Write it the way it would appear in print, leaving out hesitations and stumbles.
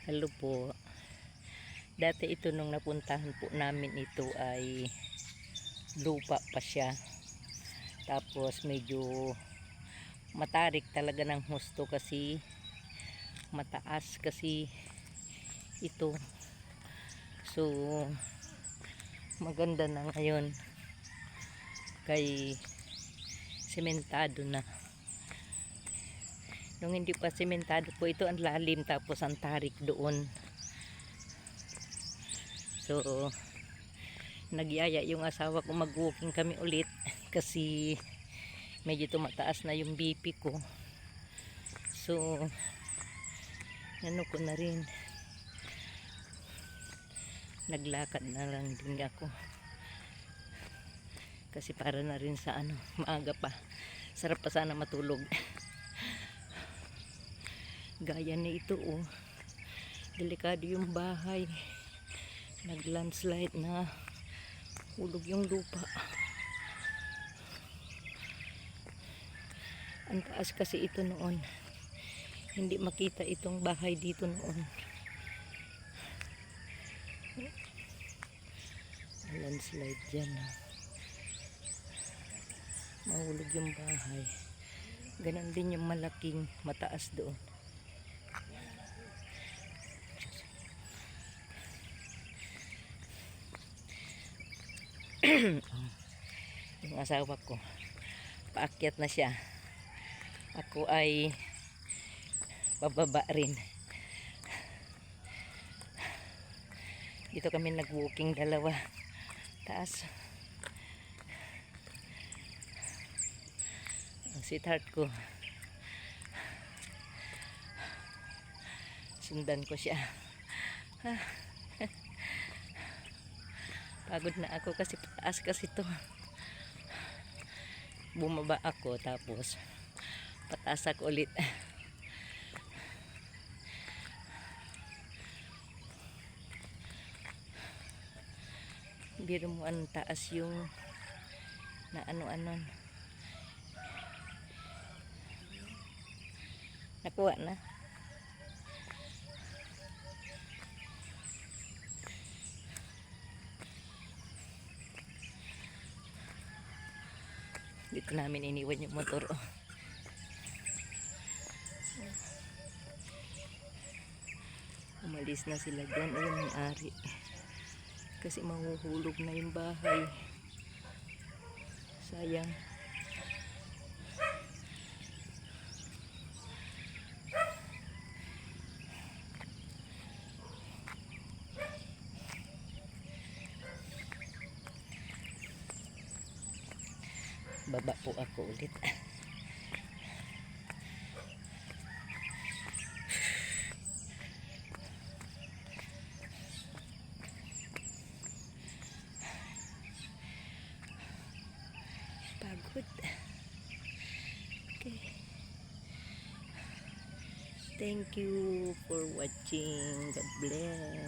Hello po. Dati ito nung napuntahan po namin ito ay lupa pa siya. Tapos medyo matarik talaga ng husto kasi mataas kasi ito. So maganda na ngayon kay sementado na. Nung hindi pa sementado po ito, ang lalim tapos ang tarik doon. So nagyaya yung asawa ko mag-walking kami ulit kasi medyo tumataas na yung BP ko. So ano ko na rin, naglakad na lang din ako kasi para na rin sa maaga pa, sarap pa sana matulog. Gaya na ito delikado yung bahay, nag-landslide na, hulog yung lupa. Ang taas kasi ito noon, hindi makita itong bahay dito noon. Landslide dyan, mahulog yung bahay. Ganon din yung malaking mataas doon. Yung asawa ko paakyat na siya, ako ay bababa rin. Dito kami nag-walking dalawa, taas. Ang sweetheart ko, sundan ko siya. Pagod na ako kasi pataas kasi to. Bumaba ako tapos pataas ako ulit. Biro mo ang taas yung na ano. Nakuha na. Dito namin iniwan yung motor. Umalis na sila dyan. Ayun ang ari. Kasi mahuhulog na yung bahay. Sayang. Baba po ako ulit. Pagod. Okay. Thank you for watching. God bless.